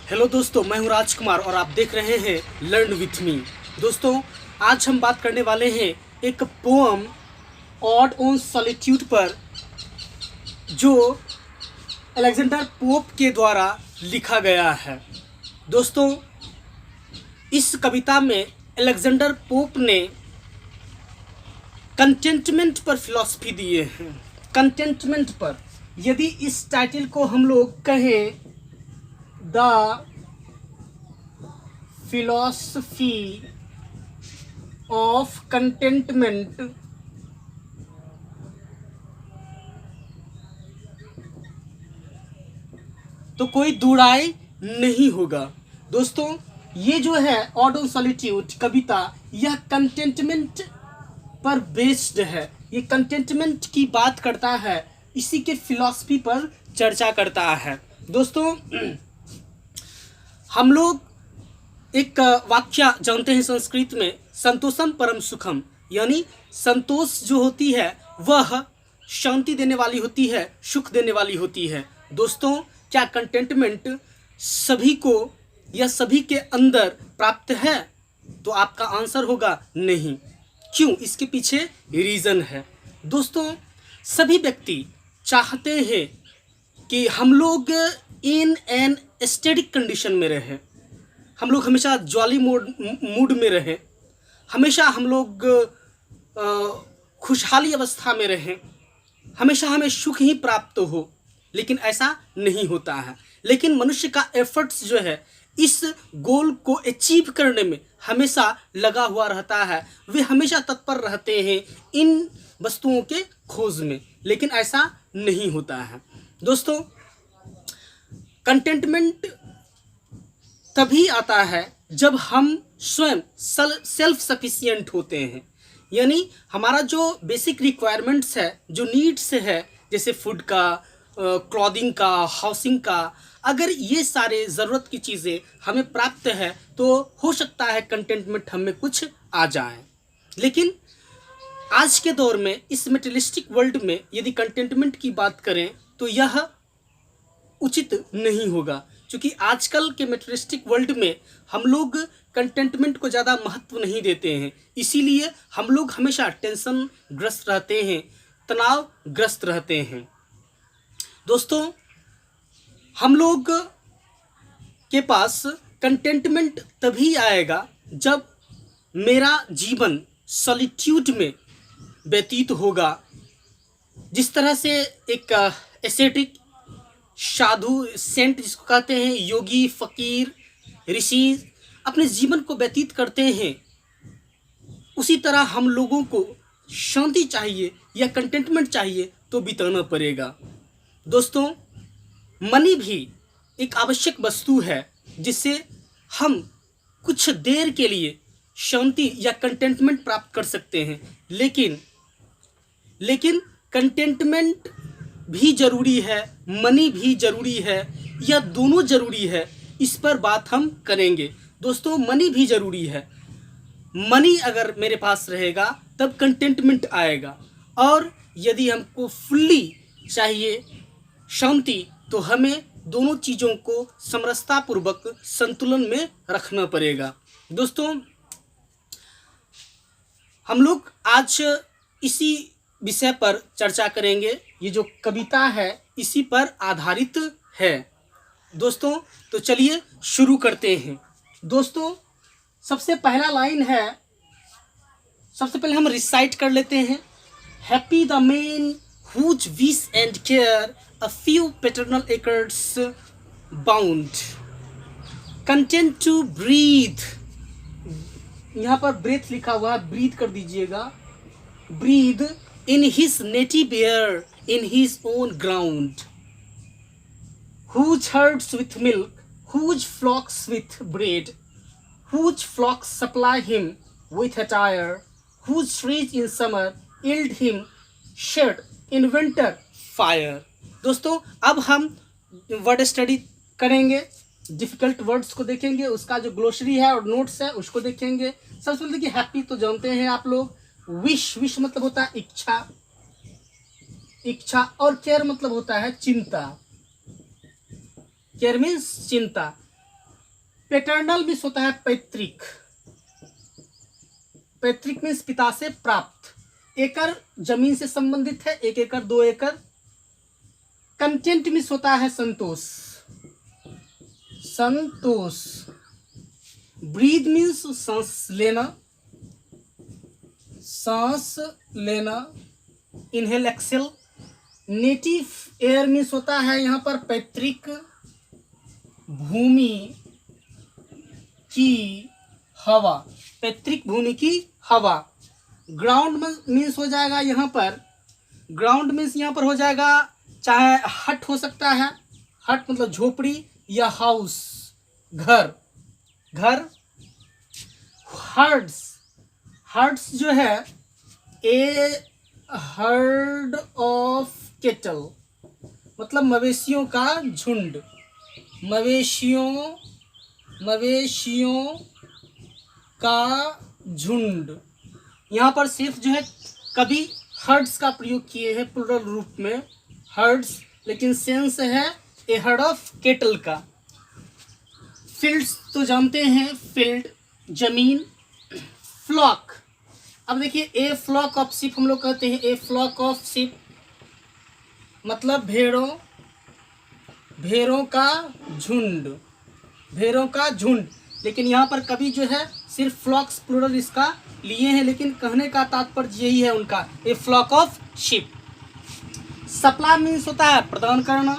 Hello दोस्तों, मैं हूं राजकुमार और आप देख रहे हैं लर्न विथ मी। दोस्तों, आज हम बात करने वाले हैं एक पोअम ऑड ऑन सॉलिट्यूड पर जो अलेक्जेंडर पोप के द्वारा लिखा गया है। दोस्तों, इस कविता में अलेक्जेंडर पोप ने कंटेंटमेंट पर फिलॉसफी दिए हैं। कंटेंटमेंट पर, यदि इस टाइटल को हम लोग कहें द फिलॉसफी ऑफ कंटेंटमेंट, तो कोई दुराई नहीं होगा। दोस्तों, ये जो है ऑड ऑन सॉलिट्यूड कविता, यह कंटेंटमेंट पर बेस्ड है। ये कंटेंटमेंट की बात करता है, इसी के फिलॉसफी पर चर्चा करता है। दोस्तों, हम लोग एक वाक्य जानते हैं संस्कृत में, संतोषम परम सुखम, यानी संतोष जो होती है वह शांति देने वाली होती है, सुख देने वाली होती है। दोस्तों, क्या कंटेंटमेंट सभी को या सभी के अंदर प्राप्त है? तो आपका आंसर होगा नहीं। क्यों? इसके पीछे रीज़न है। दोस्तों, सभी व्यक्ति चाहते हैं कि हम लोग इन एन स्टेटिक कंडीशन में रहें, हम लोग हमेशा जॉली मूड में रहें, हमेशा हम लोग खुशहाली अवस्था में रहें, हमेशा हमें सुख ही प्राप्त हो। लेकिन ऐसा नहीं होता है। लेकिन मनुष्य का एफर्ट्स जो है इस गोल को अचीव करने में हमेशा लगा हुआ रहता है। वे हमेशा तत्पर रहते हैं इन वस्तुओं के खोज में, लेकिन ऐसा नहीं होता है। दोस्तों, कंटेंटमेंट तभी आता है जब हम स्वयं सेल्फ सफिशिएंट होते हैं, यानी हमारा जो बेसिक रिक्वायरमेंट्स है, जो नीड्स है, जैसे फूड का, क्लॉथिंग का, हाउसिंग का, अगर ये सारे ज़रूरत की चीज़ें हमें प्राप्त है तो हो सकता है कंटेंटमेंट हमें कुछ आ जाए। लेकिन आज के दौर में, इस मटेरियलिस्टिक वर्ल्ड में, यदि कंटेंटमेंट की बात करें तो यह उचित नहीं होगा, क्योंकि आजकल के मटेरियलिस्टिक वर्ल्ड में हम लोग कंटेंटमेंट को ज़्यादा महत्व नहीं देते हैं। इसीलिए हम लोग हमेशा टेंशन ग्रस्त रहते हैं, तनाव ग्रस्त रहते हैं। दोस्तों, हम लोग के पास कंटेंटमेंट तभी आएगा जब मेरा जीवन सॉलिट्यूड में व्यतीत होगा। जिस तरह से एक एसेटिक साधु, सेंट जिसको कहते हैं, योगी, फकीर, ऋषि अपने जीवन को व्यतीत करते हैं, उसी तरह हम लोगों को शांति चाहिए या कंटेंटमेंट चाहिए तो बिताना पड़ेगा। दोस्तों, मनी भी एक आवश्यक वस्तु है जिससे हम कुछ देर के लिए शांति या कंटेंटमेंट प्राप्त कर सकते हैं। लेकिन कंटेंटमेंट भी ज़रूरी है, मनी भी ज़रूरी है, या दोनों ज़रूरी है, इस पर बात हम करेंगे। दोस्तों, मनी भी ज़रूरी है। मनी अगर मेरे पास रहेगा तब कंटेंटमेंट आएगा, और यदि हमको फुल्ली चाहिए शांति तो हमें दोनों चीज़ों को समरसतापूर्वक संतुलन में रखना पड़ेगा। दोस्तों, हम लोग आज इसी विषय पर चर्चा करेंगे। ये जो कविता है इसी पर आधारित है। दोस्तों, तो चलिए शुरू करते हैं। दोस्तों, सबसे पहला लाइन है, सबसे पहले हम रिसाइट कर लेते हैं। Happy the man whose wish and care a few paternal acres bound, content to breathe, यहाँ पर breath लिखा हुआ है, breathe कर दीजिएगा, breathe in his native air, in his own ground, whose herds with milk, whose flocks with bread, whose flocks supply him with attire, whose trees in summer yield him shade in winter fire। दोस्तों, अब हम word study करेंगे, difficult words को देखेंगे, उसका जो glossary है और नोट्स है उसको देखेंगे। सबसे पहले देखिए, हैप्पी तो जानते हैं आप लोग, विश मतलब होता है इच्छा, इच्छा, और केयर मतलब होता है चिंता। केयर मीन्स चिंता। पैटर्नल मीन्स होता है पैतृक, पैतृक मीन्स पिता से प्राप्त, एकड़ जमीन से संबंधित है, 1 एकड़ 2 एकड़। कंटेंट मीन्स होता है संतोष, संतोष। ब्रीद मीन्स सांस लेना, सांस लेना, inhale exhale. Native air means होता है यहाँ पर पैतृक भूमि की हवा, पैतृक भूमि की हवा। ग्राउंड मीन्स हो जाएगा यहाँ पर, ग्राउंड मीन्स यहाँ पर हो जाएगा चाहे हट हो सकता है, हट मतलब झोपड़ी, या हाउस घर, घर। हर्ड्स, हर्ड्स जो है ए हर्ड ऑफ केटल, मतलब मवेशियों का झुंड, मवेशियों, मवेशियों का झुंड। यहाँ पर सिर्फ जो है कभी हर्ड्स का प्रयोग किए हैं प्लूरल रूप में, हर्ड्स, लेकिन सेंस है ए हर्ड ऑफ केटल का। फील्ड्स तो जानते हैं, फील्ड जमीन। फ्लॉक, अब देखिए ए फ्लॉक ऑफ शिप हम लोग कहते हैं, ए फ्लॉक ऑफ शिप मतलब भेड़ों, भेड़ों का झुंड, भेड़ों का झुंड। लेकिन यहाँ पर कभी जो है सिर्फ फ्लॉक्स प्लूरल इसका लिए हैं, लेकिन कहने का तात्पर्य यही है उनका, a flock of ship. Supply means होता है प्रदान करना,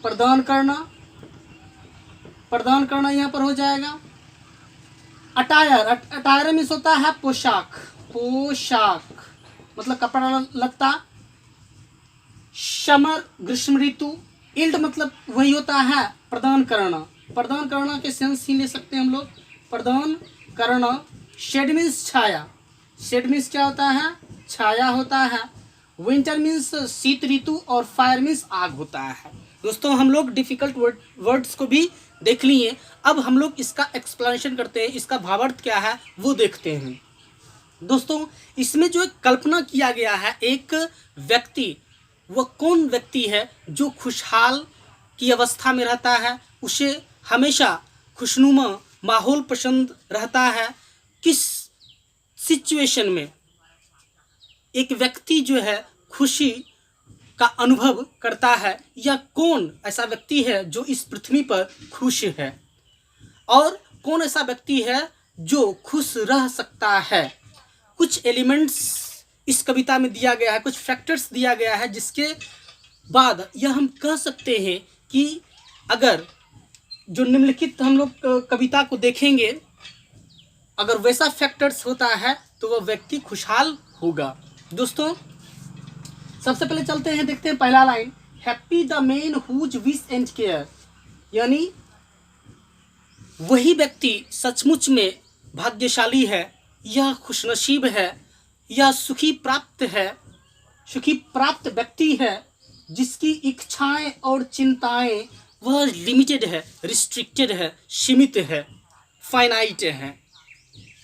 प्रदान करना, प्रदान करना यहाँ पर हो जाएगा। अटायर, अटायर मीन्स होता है पोशाक, पोशाक मतलब कपड़ा लगता। समर ग्रीष्म ऋतु। इल्ड मतलब वही होता है प्रदान करना, प्रदान करना के सेंस ही ले सकते हैं हम लोग, प्रदान करना। शेड मीन्स छाया, शेड मीन्स क्या होता है, छाया होता है। विंटर मीन्स शीत ऋतु, और फायर मीन्स आग होता है। दोस्तों हम लोग डिफिकल्ट वर्ड्स को भी देख लिए, अब हम लोग इसका एक्सप्लेनेशन करते हैं, इसका भावार्थ क्या है वो देखते हैं। दोस्तों इसमें जो कल्पना किया गया है, एक व्यक्ति, वह कौन व्यक्ति है जो खुशहाल की अवस्था में रहता है, उसे हमेशा खुशनुमा माहौल पसंद रहता है। किस सिचुएशन में एक व्यक्ति जो है खुशी का अनुभव करता है, या कौन ऐसा व्यक्ति है जो इस पृथ्वी पर खुश है, और कौन ऐसा व्यक्ति है जो खुश रह सकता है। कुछ एलिमेंट्स इस कविता में दिया गया है, कुछ फैक्टर्स दिया गया है, जिसके बाद यह हम कह सकते हैं कि अगर जो निम्नलिखित हम लोग कविता को देखेंगे, अगर वैसा फैक्टर्स होता है तो वह व्यक्ति खुशहाल होगा। दोस्तों सबसे पहले चलते हैं, देखते हैं पहला line, happy the man whose wish and care, यानी वही व्यक्ति सचमुच में भाग्यशाली है, यह खुशनसीब है, यह सुखी प्राप्त है, सुखी प्राप्त व्यक्ति है, जिसकी इच्छाएं और चिंताएं वह लिमिटेड है, रिस्ट्रिक्टेड है, सीमित है, फाइनाइट है।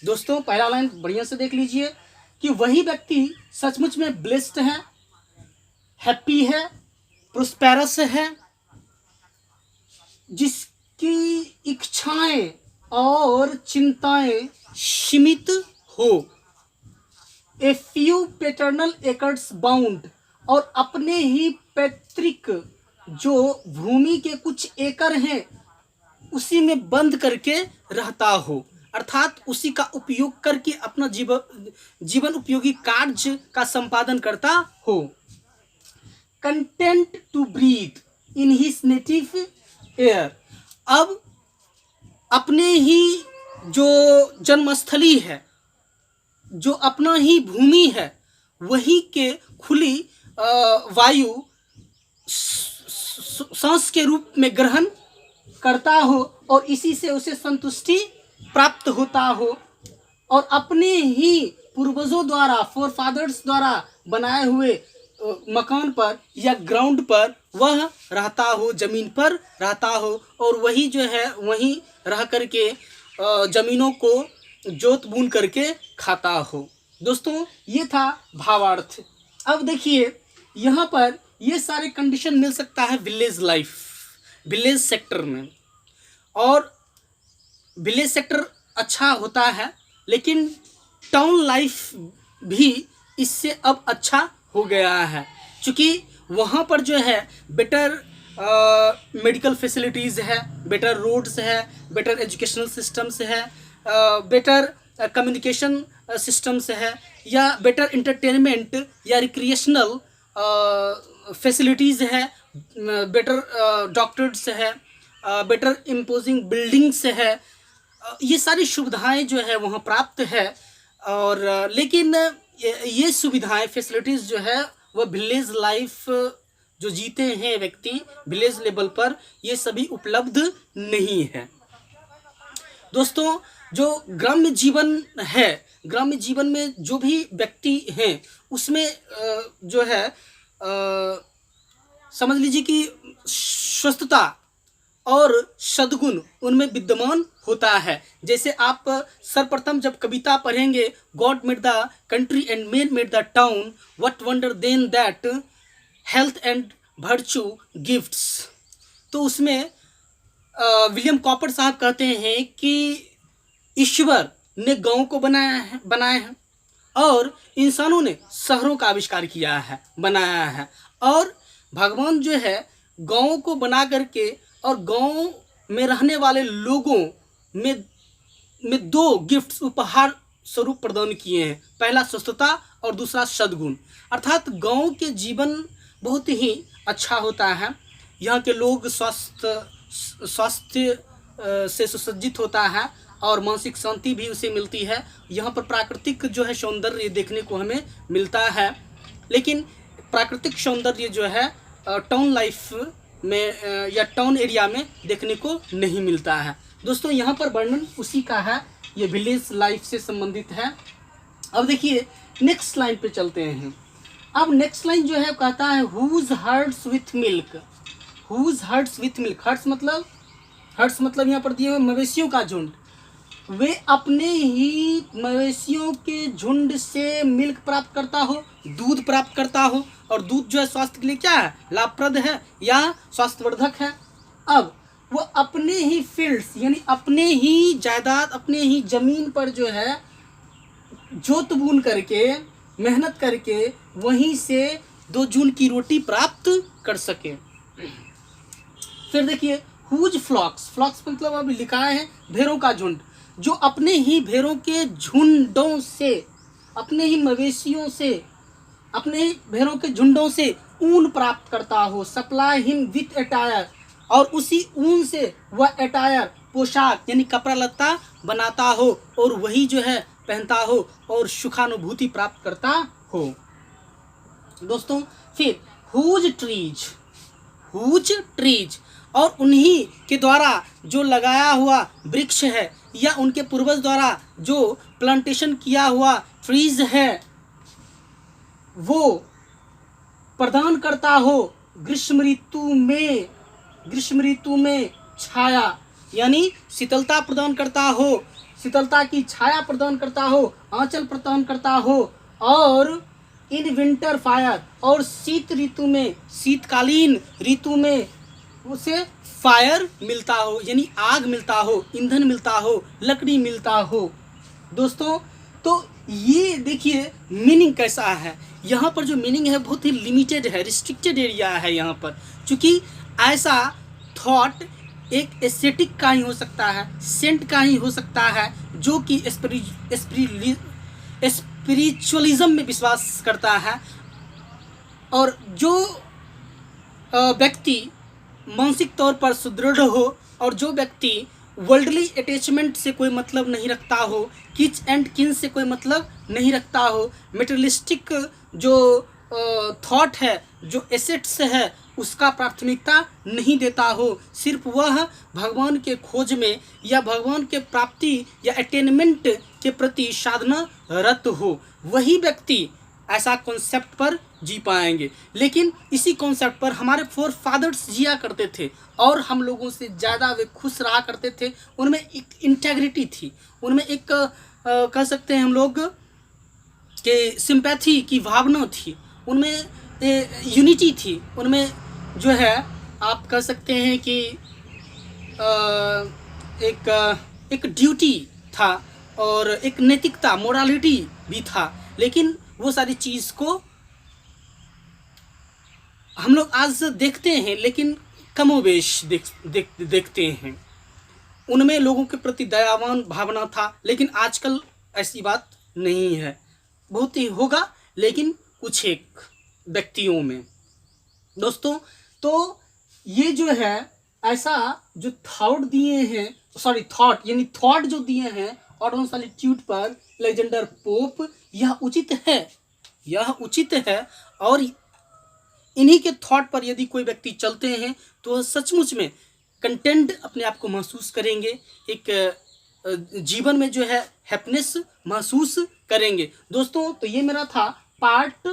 दोस्तों पहला लाइन बढ़िया से देख लीजिए कि वही व्यक्ति सचमुच में ब्लेस्ड है, हैप्पी है, प्रोस्पेरस है, जिसकी इच्छाएं और चिंताएं सीमित हो। A few paternal acres bound, और अपने ही पैतृक जो भूमि के कुछ एकड़ हैं उसी में बंद करके रहता हो, अर्थात उसी का उपयोग करके अपना जीवन उपयोगी कार्य का संपादन करता हो। Content to breathe in his native air, अब अपने ही जो जन्मस्थली है, जो अपना ही भूमि है, वही के खुली वायु सांस के रूप में ग्रहण करता हो, और इसी से उसे संतुष्टि प्राप्त होता हो, और अपने ही पूर्वजों द्वारा, फोर फादर्स द्वारा बनाए हुए मकान पर या ग्राउंड पर वह रहता हो, जमीन पर रहता हो, और वही जो है वहीं रह करके जमीनों को जोत बून करके खाता हो। दोस्तों ये था भावार्थ। अब देखिए यहाँ पर ये सारे कंडीशन मिल सकता है विलेज लाइफ, विलेज सेक्टर में, और विलेज सेक्टर अच्छा होता है, लेकिन टाउन लाइफ भी इससे अब अच्छा हो गया है, क्योंकि वहाँ पर जो है बेटर मेडिकल फैसिलिटीज़ है, बेटर रोड्स है, बेटर एजुकेशनल सिस्टम्स है, बेटर कम्युनिकेशन सिस्टम्स है, या बेटर इंटरटेनमेंट या रिक्रिएशनल फैसिलिटीज़ है, बेटर डॉक्टर्स है, बेटर इम्पोजिंग बिल्डिंग्स है, ये सारी सुविधाएं जो है वहाँ प्राप्त है। और लेकिन ये सुविधाएं फैसिलिटीज़ जो है वह विलेज लाइफ जो जीते हैं व्यक्ति विलेज लेवल पर, ये सभी उपलब्ध नहीं है। दोस्तों, जो ग्राम्य जीवन है, ग्राम्य जीवन में जो भी व्यक्ति हैं उसमें जो है समझ लीजिए कि स्वस्थता और सद्गुण उनमें विद्यमान होता है। जैसे आप सर्वप्रथम जब कविता पढ़ेंगे, God made the country and man made the town, what wonder then that health and virtue gifts, तो उसमें विलियम कॉपर साहब कहते हैं कि ईश्वर ने गाँव को बनाया है और इंसानों ने शहरों का आविष्कार किया है, बनाया है, और भगवान जो है गाँव को बना करके और गाँव में रहने वाले लोगों में दो गिफ्ट्स उपहार स्वरूप प्रदान किए हैं। पहला स्वस्थता और दूसरा सद्गुण, अर्थात गाँव के जीवन बहुत ही अच्छा होता है। यहाँ के लोग स्वास्थ्य से सुसज्जित होता है और मानसिक शांति भी उसे मिलती है। यहाँ पर प्राकृतिक जो है सौंदर्य देखने को हमें मिलता है, लेकिन प्राकृतिक सौंदर्य जो है टाउन लाइफ में या टाउन एरिया में देखने को नहीं मिलता है। दोस्तों, यहाँ पर वर्णन उसी का है, ये विलेज लाइफ से संबंधित है। अब देखिए नेक्स्ट लाइन पे चलते हैं। अब नेक्स्ट लाइन जो है कहता है whose herds with milk, whose herds with milk, herds मतलब यहाँ पर दिए हुए मवेशियों का झुंड, वे अपने ही मवेशियों के झुंड से मिल्क प्राप्त करता हो, दूध प्राप्त करता हो, और दूध जो है स्वास्थ्य के लिए क्या है, लाभप्रद है या स्वास्थ्यवर्धक है। अब वो अपने ही फील्ड्स यानी अपने ही जायदाद, अपने ही जमीन पर जो है जोत बुन करके मेहनत करके वहीं से 2 जून की रोटी प्राप्त कर सके। फिर देखिए हुज फ्लॉक्स, फ्लॉक्स मतलब अभी लिखा है भेड़ों का झुंड, जो अपने ही भेड़ों के झुंडों से, अपने ही मवेशियों से, अपने ही भेड़ों के झुंडों से ऊन प्राप्त करता हो, सप्लाई हिम विथ अटायर, और उसी ऊन से वह अटायर पोशाक यानी कपड़ा लत्ता बनाता हो और वही जो है पहनता हो और सुखानुभूति प्राप्त करता हो। दोस्तों, फिर हुज ट्रीज, और उन्हीं के द्वारा जो लगाया हुआ वृक्ष है या उनके पूर्वज द्वारा जो प्लांटेशन किया हुआ ट्रीज है वो प्रदान करता हो ग्रीष्म ऋतु में छाया, यानी शीतलता प्रदान करता हो, शीतलता की छाया प्रदान करता हो, आंचल प्रदान करता हो, और इन विंटर फायर, और शीत ऋतु में, शीतकालीन ऋतु में उसे फायर मिलता हो यानी आग मिलता हो, ईंधन मिलता हो, लकड़ी मिलता हो। दोस्तों, तो ये देखिए मीनिंग कैसा है। यहाँ पर जो मीनिंग है बहुत ही लिमिटेड है, रिस्ट्रिक्टेड एरिया है यहाँ पर, क्योंकि ऐसा थॉट एक एस्थेटिक का ही हो सकता है, सेंट का ही हो सकता है, जो कि स्पिरिचुअलिज्म में विश्वास करता है, और जो व्यक्ति मानसिक तौर पर सुदृढ़ हो और जो व्यक्ति वर्ल्डली अटैचमेंट से कोई मतलब नहीं रखता हो, किच एंड किन से कोई मतलब नहीं रखता हो, मेटेरियलिस्टिक जो थॉट है, जो एसेट्स है उसका प्राथमिकता नहीं देता हो, सिर्फ वह भगवान के खोज में या भगवान के प्राप्ति या अटेनमेंट के प्रति साधना रत हो, वही व्यक्ति ऐसा कॉन्सेप्ट पर जी पाएंगे। लेकिन इसी कॉन्सेप्ट पर हमारे फोर फादर्स जिया करते थे और हम लोगों से ज़्यादा वे खुश रहा करते थे। उनमें एक इंटेग्रिटी थी, उनमें एक कह सकते हैं हम लोग कि सिंपैथी की भावना थी, उनमें यूनिटी थी, उनमें जो है आप कह सकते हैं कि एक एक ड्यूटी था और एक नैतिकता, मोरालिटी भी था, लेकिन वो सारी चीज़ को हम लोग आज देखते हैं, लेकिन कमोबेश देखते हैं। उनमें लोगों के प्रति दयावान भावना था, लेकिन आजकल ऐसी बात नहीं है। बहुत ही होगा, लेकिन कुछ एक व्यक्तियों में। दोस्तों, तो ये जो है ऐसा जो थॉट दिए हैं, थॉट जो दिए हैं ऑर्डर ऑफ सॉलिट्यूड पर अलेक्जेंडर पोप, यह उचित है। और इन्हीं के थॉट पर यदि कोई व्यक्ति चलते हैं तो सचमुच में कंटेंट अपने आप को महसूस करेंगे, एक जीवन में जो है हैप्पीनेस महसूस करेंगे। दोस्तों, तो ये मेरा था पार्ट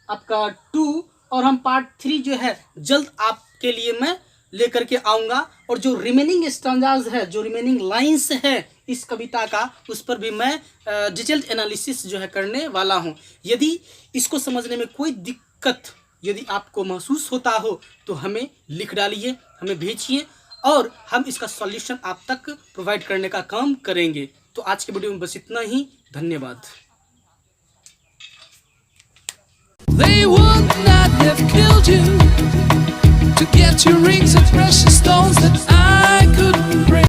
आपका 2, और हम पार्ट 3 जो है जल्द आपके लिए मैं लेकर के आऊँगा। और जो रिमेनिंग स्टैंजाज है, जो रिमेनिंग लाइंस है इस कविता का, उस पर भी मैं डिटेल्ड एनालिसिस जो है करने वाला हूँ। यदि इसको समझने में कोई दिक्कत यदि आपको महसूस होता हो तो हमें लिख डालिए, हमें भेजिए, और हम इसका सॉल्यूशन आप तक प्रोवाइड करने का काम करेंगे। तो आज के वीडियो में बस इतना ही। धन्यवाद। They would not have killed you to get your rings of precious stones that I